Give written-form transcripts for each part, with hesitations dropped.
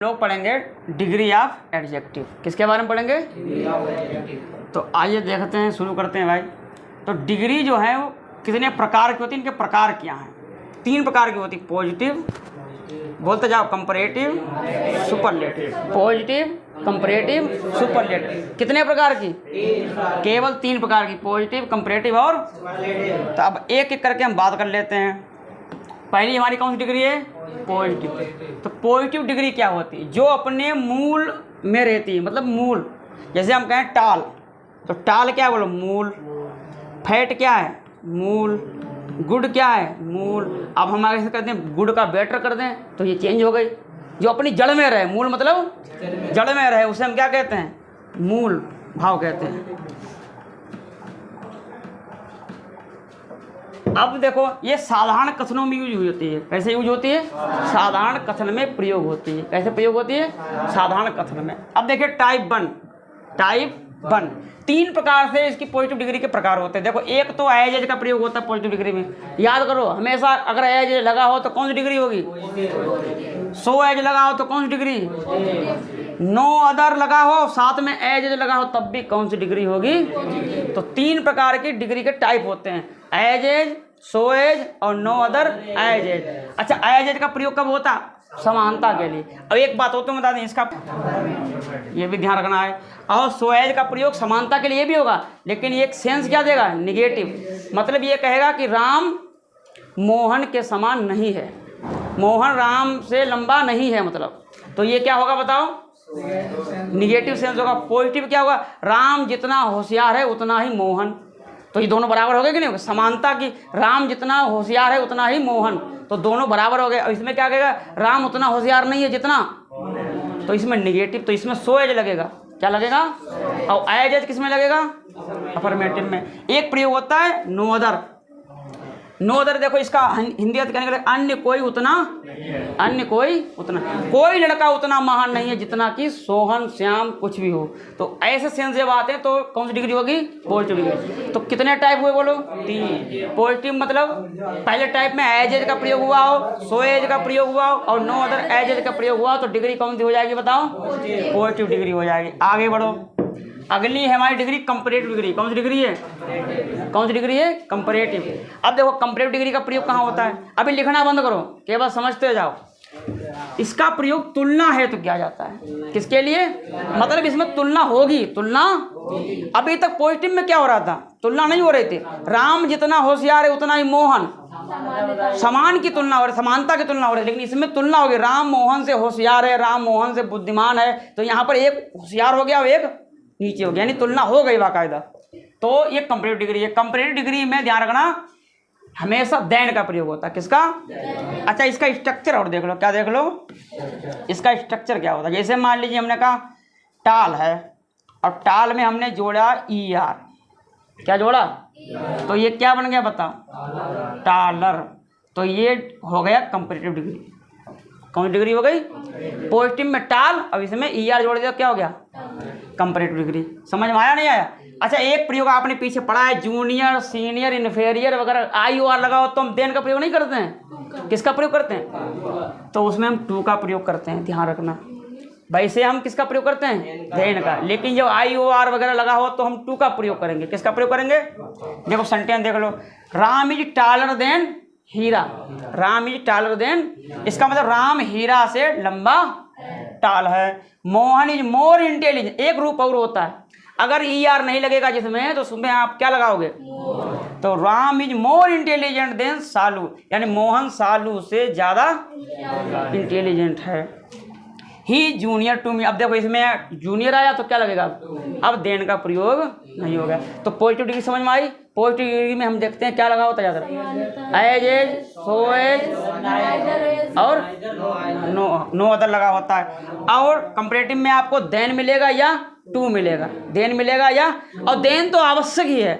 लोग पढ़ेंगे degree of adjective. किसके बारे में पढ़ेंगे? तो आइए देखते हैं, शुरू करते हैं भाई। तो डिग्री जो है वो कितने प्रकार की होती है, इनके प्रकार क्या हैं? 3 प्रकार की होती है। पॉजिटिव, बोलते जाओ, comparative, superlative. Positive, comparative, superlative. कितने प्रकार की? केवल 3 प्रकार की, पॉजिटिव, कंपैरेटिव और। तो अब एक एक करके हम बात कर लेते हैं। पहली हमारी कौन सी डिग्री है? पॉजिटिव। तो पॉजिटिव डिग्री क्या होती है? जो अपने मूल में रहती है, मतलब मूल। जैसे हम कहें टाल, तो टाल क्या है? बोलो मूल। फैट क्या है? मूल। गुड क्या है? मूल। अब हम आगे से कहते हैं गुड का बेटर कर दें तो ये चेंज हो गई। जो अपनी जड़ में रहे, मूल मतलब जड़ में रहे, उसे हम क्या कहते हैं? मूल भाव कहते हैं। अब देखो, ये साधारण कथनों में यूज होती है। कैसे यूज होती है? साधारण कथन में प्रयोग होती है। कैसे प्रयोग होती है? साधारण कथन में। अब देखिए टाइप 1। टाइप 1 3 प्रकार से इसकी पॉजिटिव डिग्री के प्रकार होते हैं। देखो, एक तो एज का प्रयोग होता है पॉजिटिव डिग्री में। याद करो हमेशा, अगर एज लगा हो तो कौन सी डिग्री होगी? सो एज लगा हो तो कौन सी डिग्री? नो अदर लगा हो, साथ में एज लगा हो, तब भी कौन सी डिग्री होगी? तो 3 प्रकार की डिग्री के टाइप होते हैं, एज, सो एज और नो अदर एज। अच्छा, एज का प्रयोग कब होता? समानता के लिए। अब एक बात हो तो बता दें, इसका ये भी ध्यान रखना है। और सो एज का प्रयोग समानता के लिए भी होगा, लेकिन एक सेंस क्या देगा? निगेटिव। मतलब ये कहेगा कि राम मोहन के समान नहीं है, मोहन राम से लंबा नहीं है, मतलब। तो ये क्या होगा बताओ? निगेटिव सेंस होगा। पॉजिटिव क्या होगा? राम जितना होशियार है उतना ही मोहन। तो ये दोनों बराबर हो गए कि नहीं? समानता की, राम जितना होशियार है उतना ही मोहन, तो दोनों बराबर हो गए। और इसमें क्या कहेगा? राम उतना होशियार नहीं है जितना, तो इसमें निगेटिव, तो इसमें सो एज लगेगा। क्या लगेगा? और एज किस में लगेगा? अफर्मेटिव में। एक प्रयोग होता है नो अदर। नो अदर देखो, इसका हिंदी अर्थ कहने के लिए अन्य कोई उतना, अन्य कोई उतना, कोई लड़का उतना महान नहीं है जितना कि सोहन, श्याम, कुछ भी हो। तो ऐसे सेंस जब आते हैं तो कौन सी डिग्री होगी? Positive degree. तो कितने टाइप हुए बोलो? 3। पॉजिटिव मतलब पहले टाइप में एज का प्रयोग हुआ हो, सो एज का प्रयोग हुआ हो और नो अदर एज का प्रयोग हुआ हो, तो डिग्री कौन सी हो जाएगी बताओ? पॉजिटिव डिग्री हो जाएगी। आगे बढ़ो, अगली है हमारी डिग्री कंपैरेटिव डिग्री। कौन सी डिग्री है? कौन सी डिग्री है? कंपैरेटिव। अब देखो, कंपैरेटिव डिग्री का प्रयोग कहाँ होता है? अभी लिखना बंद करो, केवल समझते जाओ। इसका प्रयोग तुलना है तो किया जाता है। किसके लिए? मतलब इसमें तुलना होगी, तुलना। अभी तक पॉजिटिव में क्या हो रहा था? तुलना नहीं हो रही थी। राम जितना होशियार है उतना ही मोहन, समान की तुलना हो रही, समानता की तुलना हो रही है। लेकिन इसमें तुलना होगी, राम मोहन से होशियार है, राम मोहन से बुद्धिमान है, तो यहाँ पर एक होशियार हो गया और एक नीचे हो गया, यानी तुलना हो गई बाकायदा। तो ये कंपैरेटिव डिग्री है। कंपैरेटिव डिग्री में ध्यान रखना, हमेशा देन का प्रयोग होता है। किसका? अच्छा, इसका स्ट्रक्चर और देख लो। क्या देख लो? इसका स्ट्रक्चर क्या होता है? जैसे मान लीजिए हमने कहा टाल है, और टाल में हमने जोड़ा ER। क्या जोड़ा? तो ये क्या बन गया बताओ? टालर। तो ये हो गया कंपैरेटिव डिग्री। कौन सी डिग्री हो गई? पॉजिटिव में टाल, अब इसमें ER जोड़ दिया, क्या हो गया? Comparative degree. समझ में आया नहीं आया? अच्छा, एक प्रयोग आपने पीछे पढ़ा है, जूनियर, सीनियर, इन्फीरियर वगैरह, IOR लगाओ तो हम देन का प्रयोग नहीं करते हैं। किसका प्रयोग करते हैं? तो उसमें हम टू का प्रयोग करते हैं, ध्यान रखना। वैसे हम किसका प्रयोग करते हैं? देन का। लेकिन जब IOR वगैरह लगा हो तो हम टू का प्रयोग करेंगे। किसका प्रयोग करेंगे? देखो सेंटेंस देख लो, Ram is taller than Hira. Ram is taller than, इसका मतलब राम हीरा से लंबा टाल है। Mohan is more intelligent. एक रूप और होता है, अगर ER नहीं लगेगा जिसमें, तो उसमें आप क्या लगाओगे? तो Ram is more intelligent than Salu, यानी मोहन सालू से ज्यादा इंटेलिजेंट है। He junior to me. अब देखो, इसमें जूनियर आया तो क्या लगेगा? अब देन का प्रयोग नहीं होगा। तो पॉजिटिव डिग्री समझ में आई? पॉजिटिव डिग्री में हम देखते हैं क्या लगा होता है ज़्यादा? एज, सो एज और नो अदर लगा होता है। और कंपैरेटिव में आपको देन मिलेगा या टू मिलेगा? देन मिलेगा या, और देन तो आवश्यक ही है।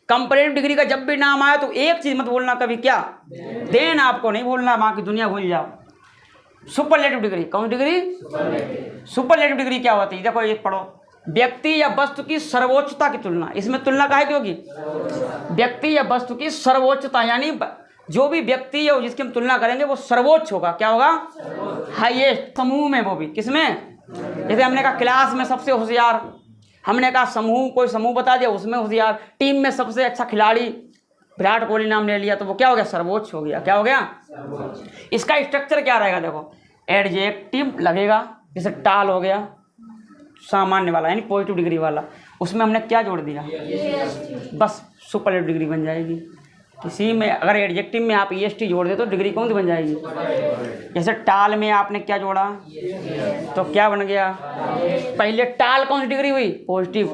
कंपैरेटिव डिग्री का जब भी नाम आया तो एक चीज मत भूलना कभी, क्या? देन आपको नहीं भूलना, बाकी दुनिया भूल जाओ। Superlative degree. कौन डिग्री? सुपरलेटिव डिग्री क्या होती है? देखो ये पढ़ो, व्यक्ति या वस्तु की सर्वोच्चता की तुलना। इसमें तुलना काहे की होगी? व्यक्ति या वस्तु की सर्वोच्चता, यानी जो भी व्यक्ति है जिसकी हम तुलना करेंगे वो सर्वोच्च होगा। क्या होगा? हाईएस्ट। समूह में, वो भी किसमें? जैसे हमने कहा क्लास में सबसे होशियार, हमने कहा समूह, कोई समूह बता दिया उसमें होशियार, टीम में सबसे अच्छा खिलाड़ी विराट कोहली नाम ले लिया तो वो क्या हो गया? सर्वोच्च हो गया। क्या हो गया? इसका स्ट्रक्चर क्या रहेगा? देखो एडजेक्टिव लगेगा, जैसे टाल हो गया सामान्य वाला यानी पॉजिटिव डिग्री वाला, उसमें हमने क्या जोड़ दिया? बस सुपरलेटिव डिग्री बन जाएगी। किसी में अगर एडजेक्टिव में आप EST जोड़ दे तो डिग्री कौन सी बन जाएगी? जैसे टाल में आपने क्या जोड़ा तो क्या बन गया? पहले टाल कौन सी डिग्री हुई? पॉजिटिव।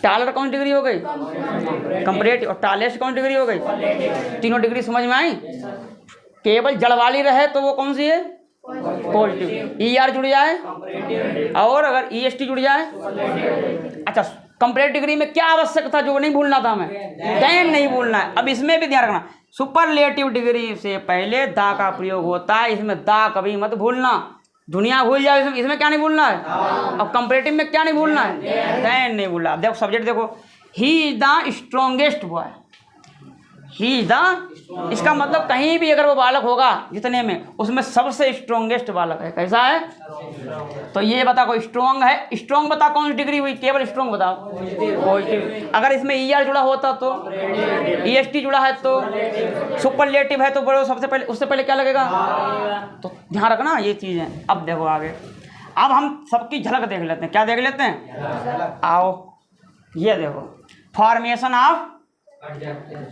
टालर कौन सी डिग्री हो गई? कंपैरेटिव। और टालेस्ट कौन सी डिग्री हो गई? तीनों डिग्री समझ में आई? केवल जड़ वाली रहे तो वो कौन सी है? पॉजिटिव। ER जुड़ जाए और अगर EST जुड़ जाए, अच्छा कंपैरेटिव डिग्री में क्या आवश्यक था जो नहीं भूलना था हमें? देन नहीं भूलना है। अब इसमें भी ध्यान रखना, सुपरलेटिव डिग्री से पहले दा का प्रयोग होता है, इसमें दा कभी मत भूलना। दुनिया भूल जाए इसमें क्या नहीं भूलना है? अब कंपैरेटिव में क्या नहीं भूलना है? देन नहीं भूलना। देखो सब्जेक्ट देखो, he is the strongest boy. He is the, इसका मतलब कहीं भी अगर वो बालक होगा जितने में, उसमें सबसे स्ट्रॉन्गेस्ट बालक है। कैसा है? तो ये बता, कोई स्ट्रॉन्ग है? स्ट्रॉन्ग बता कौन सी डिग्री हुई? केवल स्ट्रॉन्ग बताओ। पॉजिटिव। अगर इसमें ER जुड़ा होता तो, EST जुड़ा है तो, सुपरलेटिव है तो बड़ो सबसे पहले, उससे पहले क्या लगेगा? तो ध्यान रखना ये चीज़ें। अब देखो आगे, अब हम सबकी झलक देख लेते हैं। क्या देख लेते हैं? आओ ये देखो, फॉर्मेशन ऑफ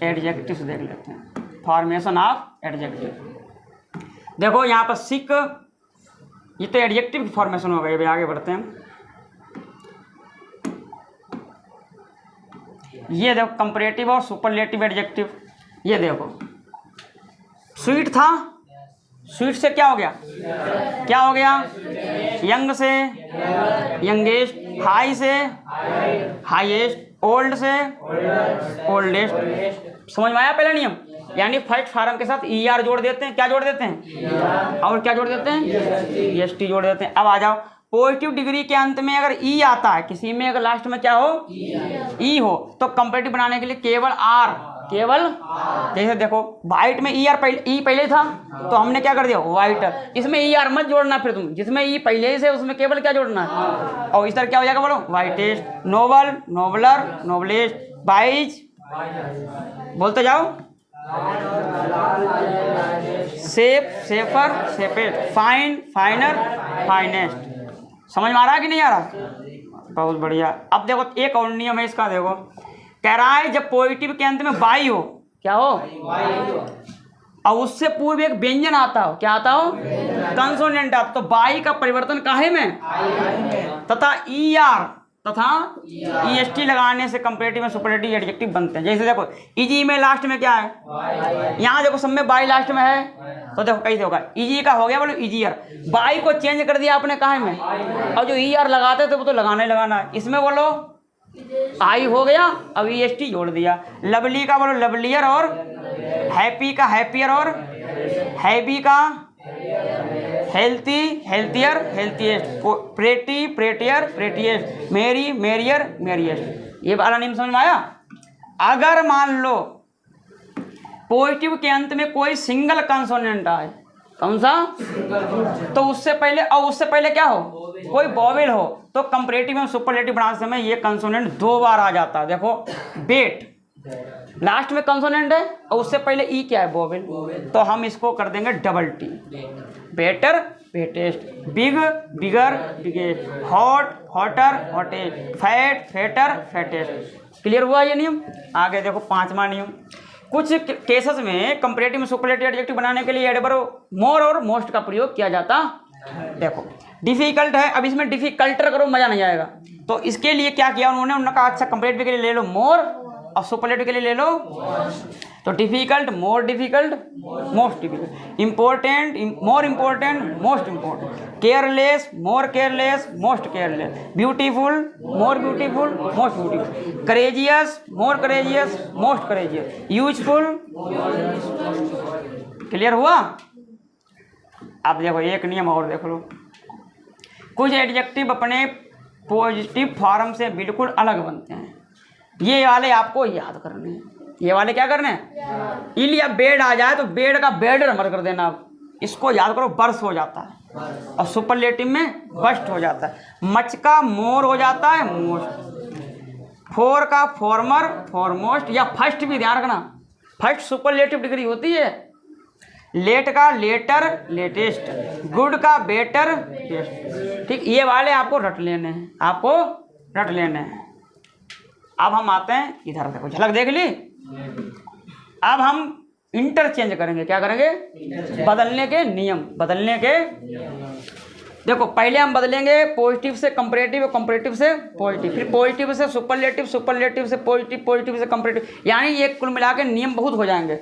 एडजेक्टिव्स देख लेते हैं। फॉर्मेशन ऑफ एडजेक्टिव देखो यहाँ पर सिक, ये तो एडजेक्टिव की फॉर्मेशन हो गई। अभी आगे बढ़ते हैं। ये देखो कंपैरेटिव और सुपरलेटिव एडजेक्टिव। ये देखो स्वीट था, स्वीट से क्या हो गया? क्या हो गया? यंग से यंगेस्ट, हाई से हाईएस्ट, ओल्ड से ओल्डेस्ट। समझ में आया पहला नियम? यानी फर्स्ट फॉर्म के साथ ER जोड़ देते हैं। क्या जोड़ देते हैं? और क्या जोड़ देते हैं? EST जोड़ देते हैं। अब आ जाओ, पॉजिटिव डिग्री के अंत में अगर E आता है, किसी में अगर लास्ट में क्या हो? E हो, तो कंपैरेटिव बनाने के लिए केवल R, केवल जैसे देखो वाइट में ER पहले, E पहले था तो हमने क्या कर दिया? वाइटर। इसमें ER मत जोड़ना, फिर तुम जिसमें E पहले से उसमें केवल क्या जोड़ना है? और इस तरह क्या हो जाएगा बोलो? Whitest, noble, nobler, noblest, wise, बोलते जाओ, safe, safer, safest, fine, finer, finest. समझ में आ रहा है कि नहीं आ रहा? बहुत बढ़िया। अब देखो एक और नियम है इसका, देखो कह रहा है जब पॉजिटिव के अंत में बाई हो, क्या हो? और उससे पूर्व एक व्यंजन आता हो, क्या आता हो? कंसोनेंट आता, तो बाई का परिवर्तन काहे में? तथा ER तथा EST लगाने से कंपैरेटिव में सुपरलेटिव एडजेक्टिव बनते हैं। जैसे देखो EG में लास्ट में क्या है? यहाँ देखो सब में बाई लास्ट में है, तो देखो कैसे होगा? EG का हो गया बोलो EGR, बाई को चेंज कर दिया आपने काहे में? और जो ER लगाते थे वो तो लगाना ही लगाना है। इसमें बोलो आई हो गया, अब EST जोड़ दिया। लवली का बोलो लवलियर, और हैप्पी का हैप्पियर, और हैप्पी का हेल्थी, हेल्थियर, हेल्थीएस्ट, प्रेटी, प्रेटियर, प्रेटिएस्ट, मेरी, मेरियर, मेरिएस्ट। ये वाला नियम समझ में आया? अगर मान लो पॉजिटिव के अंत में कोई सिंगल कंसोनेंट आए, कौन सा? तो उससे पहले, और उससे पहले क्या हो? कोई वॉवेल हो, तो कंपैरेटिव में सुपरलेटिव बनाते समय ये कंसोनेंट 2 बार आ जाता है। देखो बेट लास्ट में कंसोनेंट है और उससे पहले ई क्या है? वॉवेल, तो हम इसको कर देंगे double T. Better, bettest, big, bigger, biggest, hot, hotter, hottest, fat, fatter, fattest. Clear हुआ ये नियम? आगे देखो 5वां नियम। कुछ केसेस में कंपैरेटिव में सुपरलेटिव एडजेक्टिव बनाने के लिए एडवर्ब मोर और मोस्ट का प्रयोग किया जाता। देखो डिफिकल्ट है, अब इसमें डिफिकल्टर करो मजा नहीं आएगा, तो इसके लिए क्या किया उन्होंने कहा अच्छा कंपैरेटिव के लिए ले लो मोर और सुपरलेटिव के लिए ले लो। तो difficult, more difficult, most difficult, important, more important, most important, careless, more careless, most careless, beautiful, more beautiful, most beautiful, courageous, more courageous, most courageous, useful. Clear हुआ? अब देखो एक नियम और देख लो। कुछ एडजेक्टिव अपने पॉजिटिव फॉर्म से बिल्कुल अलग बनते हैं, ये वाले आपको याद करने हैं। ये वाले क्या करने हैं, इल या बेड आ जाए तो बेड का बेड नंबर कर देना। आप इसको याद करो, बर्स हो जाता है और सुपरलेटिव में बस्ट हो जाता है। मच का मोर हो जाता है मोस्ट, फोर का फॉर्मर फॉरमोस्ट या फर्स्ट भी ध्यान रखना, फर्स्ट सुपरलेटिव डिग्री होती है। लेट का लेटर लेटेस्ट, गुड का बेटर बेस्ट। ठीक, ये वाले आपको रट लेने हैं, आपको रट लेने हैं। अब हम आते हैं इधर, देखो झलक देख ली। अब हम इंटरचेंज करेंगे, क्या करेंगे, बदलने के नियम, बदलने के। देखो पहले हम बदलेंगे पॉजिटिव से कंपैरेटिव, कंपैरेटिव से पॉजिटिव, फिर पॉजिटिव से सुपरलेटिव, सुपरलेटिव से पॉजिटिव, पॉजिटिव से कंपैरेटिव, यानी ये कुल मिला के नियम बहुत हो जाएंगे,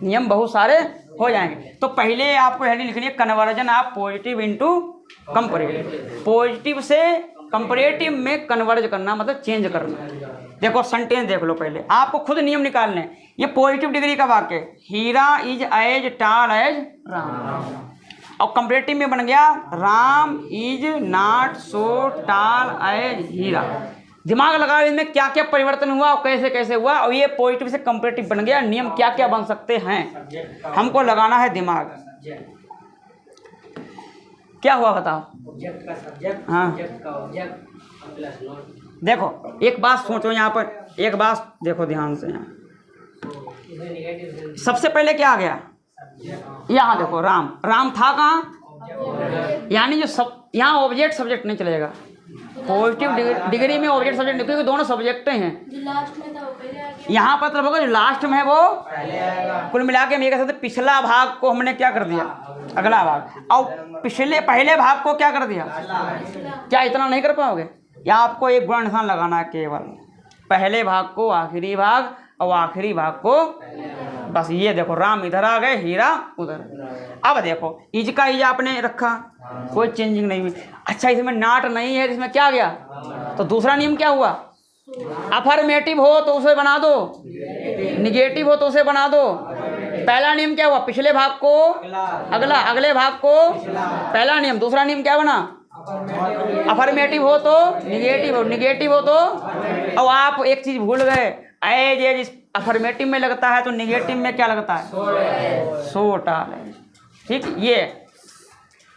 नियम बहुत सारे हो जाएंगे। तो पहले आपको हेडिंग लिखनी है conversion of positive into comparative. Positive से कंपैरेटिव में कन्वर्ज करना मतलब चेंज करना। देखो सेंटेंस देख लो, पहले आपको खुद नियम निकालने हैं। ये पॉजिटिव डिग्री का वाक्य, हीरा इज एज टाल एज राम, और कंपैरेटिव में बन गया राम इज नॉट सो टाल एज हीरा। दिमाग लगाओ इसमें क्या क्या परिवर्तन हुआ और कैसे कैसे हुआ, और ये पॉजिटिव से कंपैरेटिव बन गया, नियम क्या क्या बन सकते हैं, हमको लगाना है दिमाग। क्या हुआ बताओ, ऑब्जेक्ट का सब्जेक्ट, हाँ ऑब्जेक्ट का ऑब्जेक्ट प्लस नॉन। देखो एक बात सोचो यहाँ पर, एक बात देखो ध्यान से, यहाँ इसे नेगेटिव सबसे पहले क्या आ गया, यहाँ देखो राम, राम था कहाँ, यानी जो सब यहाँ ऑब्जेक्ट सब्जेक्ट नहीं चलेगा। पॉजिटिव डिग्री में ऑब्जेक्ट सब्जेक्ट नहीं, क्योंकि दोनों सब्जेक्ट हैं। जो लास्ट में था वो पहले आ गया। यहाँ पर मतलब होगा जो लास्ट में है वो कुल मिला के हम ये कह सकते हैं पिछला भाग को हमने क्या कर दिया, अगला भाग, और पिछले पहले भाग को क्या कर दिया। क्या इतना नहीं कर पाओगे, या आपको एक गुण निशान लगाना है, केवल पहले भाग को आखिरी भाग और आखिरी भाग को, बस ये देखो राम इधर आ गए, हीरा उधर। अब देखो इज का इज आपने रखा, कोई चेंजिंग नहीं हुई। अच्छा इसमें नाट नहीं है, इसमें क्या गया, तो दूसरा नियम क्या हुआ, अफर्मेटिव हो तो उसे बना दो, निगेटिव हो तो उसे बना दो। पहला नियम क्या हुआ, पिछले भाग को अगला, अगले भाग को पहला नियम। दूसरा नियम क्या बना, अफर्मेटिव हो तो निगेटिव हो, निगेटिव हो तो, और आप एक चीज भूल गए, एज एज अफर्मेटिव में लगता है तो निगेटिव में क्या लगता है, सो टाल। ठीक, ये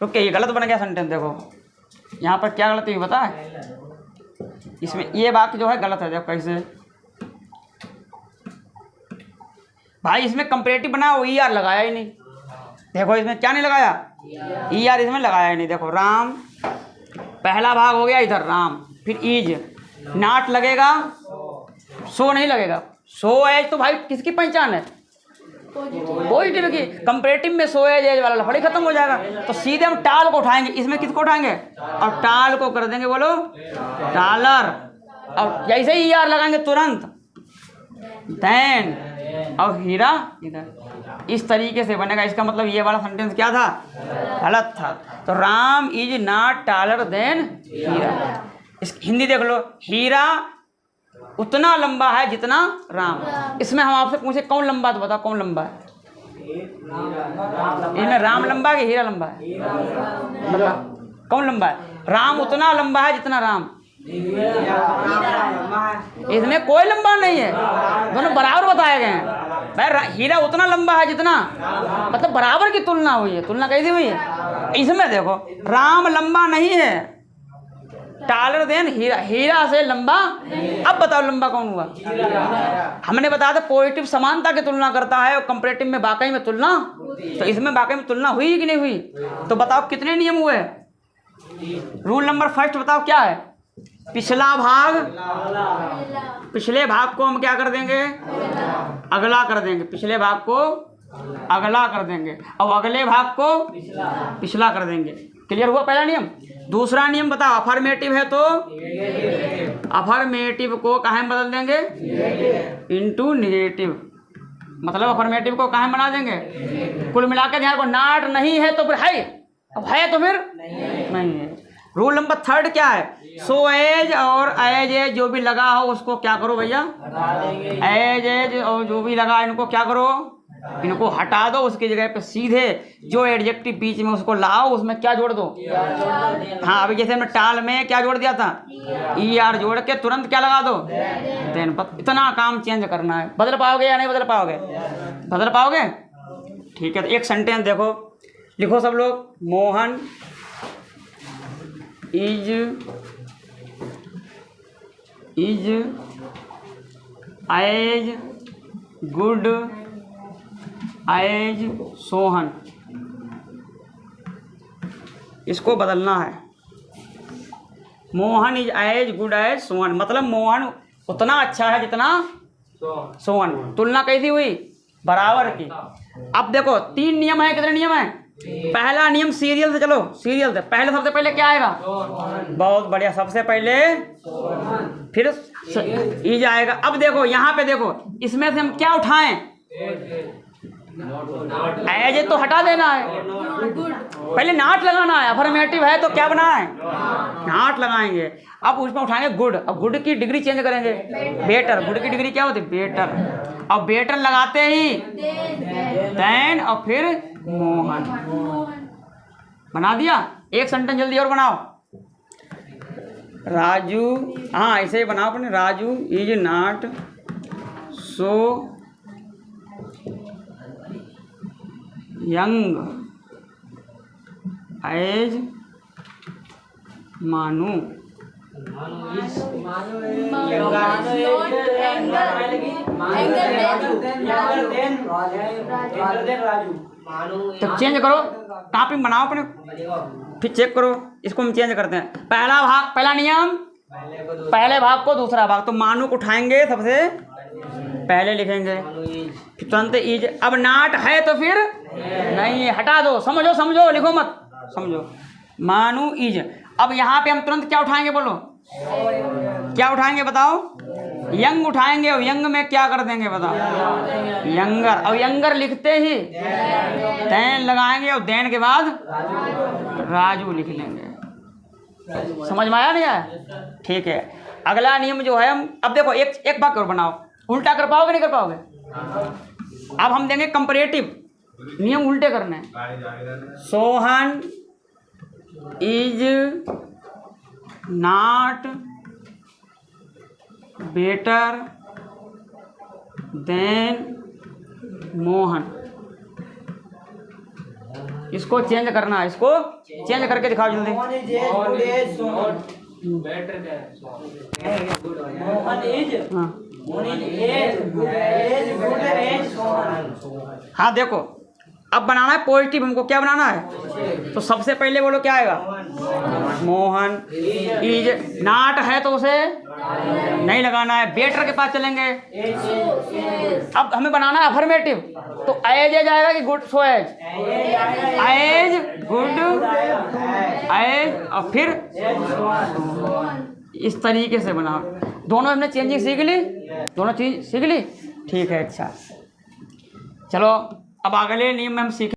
ओके, ये गलत बन गया सेंटेंस। देखो यहाँ पर क्या गलती हुई पता है, इसमें ये वाक्य जो है गलत है। देखो कैसे भाई, इसमें कंपैरेटिव बना वो ई आर लगाया ही नहीं। देखो इसमें क्या नहीं लगाया, ई आर इसमें लगाया ही नहीं। देखो राम पहला भाग हो गया इधर राम, फिर ईज, नाट लगेगा, सो नहीं लगेगा। सो एज तो भाई किसकी पहचान है, पॉजिटिव की। कंपैरेटिव में सो एज वाला लफड़ी खत्म हो जाएगा। तो सीधे हम टाल को उठाएंगे, इसमें किसको उठाएंगे, और टाल को कर देंगे बोलो टालर, और जैसे ही आर लगाएंगे तुरंत देन, और हीरा इधर। इस तरीके से बनेगा। इसका मतलब ये वाला सेंटेंस क्या था, गलत था। तो Ram is not taller than Hira. इस हिंदी देख लो, हीरा उतना लंबा है जितना राम। इसमें हम आपसे पूछे कौन लंबा, तो बताओ कौन लंबा है, इसमें राम लंबा है कि हीरा लंबा है, बताओ कौन लंबा है। राम उतना लंबा है जितना राम, इसमें कोई लंबा नहीं है, दोनों बराबर बताए गए हैं। भाई हीरा उतना लंबा है जितना, मतलब बराबर की तुलना हुई है। तुलना कैसी हुई है, इसमें देखो राम लंबा नहीं है, टालर देन हीरा, हीरा से लंबा। अब बताओ लंबा कौन हुआ, हमने बताया था पॉजिटिव समानता की तुलना करता है और कंपैरेटिव में वाकई में तुलना। तो इसमें वाकई में तुलना हुई कि नहीं हुई, तो बताओ कितने नियम हुए। रूल नंबर फर्स्ट बताओ क्या है, पिछला भाग, पिछले भाग को हम क्या कर देंगे, अगला कर देंगे, पिछले भाग को अगला कर देंगे, और अगले भाग को पिछला कर देंगे। क्लियर हुआ पहला नियम। दूसरा नियम बताओ, अफर्मेटिव है तो अफर्मेटिव को कहाँ में बदल देंगे, इनटू निगेटिव। मतलब अफर्मेटिव को कहाँ बना देंगे, कुल मिलाकर ध्यान को, नाट नहीं है तो फिर है, अब है तो फिर नहीं है। रूल नंबर थर्ड क्या है, सो एज और एज एज जो भी लगा हो उसको क्या करो भैया, एज एज और जो भी लगा इनको क्या करो, इनको हटा दो, उसकी जगह पे सीधे जो एडजेक्टिव बीच में उसको लाओ, उसमें क्या जोड़ दो। हाँ, अभी जैसे मैं टाल में क्या जोड़ दिया था, ER जोड़ के तुरंत क्या लगा दो, देन। इतना काम चेंज करना है। बदल पाओगे या नहीं बदल पाओगे? बदल पाओगे? ठीक है, तो एक सेंटेंस देखो, लिखो सब लोग। Mohan is as good as Sohan. इसको बदलना है। Mohan is as good as Sohan, मतलब मोहन उतना अच्छा है जितना सोहन। तुलना कैसी हुई? बराबर की। अब देखो 3 नियम है। कितने नियम है? पहला नियम सीरियल से, चलो सीरियल से। पहले सबसे पहले क्या आएगा? बहुत बढ़िया, सबसे पहले फिर इज आएगा। अब देखो यहाँ पे देखो, इसमें से हम क्या उठाएं? एज तो हटा देना है, पहले नाट लगाना है। अफर्मेटिव है तो क्या बना है? नाट लगाएंगे। अब उसमें उठाएंगे गुड। अब गुड की डिग्री चेंज करेंगे, बेटर। गुड की डिग्री क्या होती है? बेटर। अब बेटर लगाते ही देन और फिर मोहन। बना दिया। एक सेंटेंस जल्दी और बनाओ। राजू, हाँ ऐसे ही बनाओ अपने। Raju is not so young age मानू। तो चेंज करो, टॉपिक बनाओ अपने, फिर चेक करो। इसको हम चेंज करते हैं। पहला भाग, पहला नियम, पहले भाग को दूसरा भाग। तो मानू को उठाएंगे, सबसे पहले लिखेंगे, फिर तुरंत इज। अब नाट है तो फिर नहीं, हटा दो। समझो समझो, लिखो मत, समझो। मानू इज। अब यहाँ पे हम तुरंत क्या उठाएंगे? बोलो क्या उठाएंगे, बताओ? यंग उठाएंगे। और यंग में क्या कर देंगे बताओ? यंगर। और यंगर लिखते ही देन लगाएंगे, और देन के बाद राजू लिख लेंगे। समझ में आया नहीं आया? ठीक है। अगला नियम जो है, हम अब देखो एक बात और बनाओ। उल्टा कर पाओगे नहीं कर पाओगे? अब हम देंगे कंपैरेटिव नियम, उल्टे करने हैं। Sohan is not better than Mohan. इसको चेंज करना है, इसको चेंज करके दिखाओ जल्दी। हाँ देखो, अब बनाना है पॉजिटिव। हमको क्या बनाना है? तो सबसे पहले बोलो क्या आएगा? मोहन इज। नाट है तो उसे नहीं लगाना है, बेटर के पास चलेंगे। अब हमें बनाना है अफर्मेटिव, तो एज एज आएगा कि good? So as, as good as, और फिर इस तरीके से बनाओ। दोनों हमने चेंजिंग सीख ली, दोनों चीज सीख ली। ठीक है, अच्छा चलो अब अगले नियम में हम सीख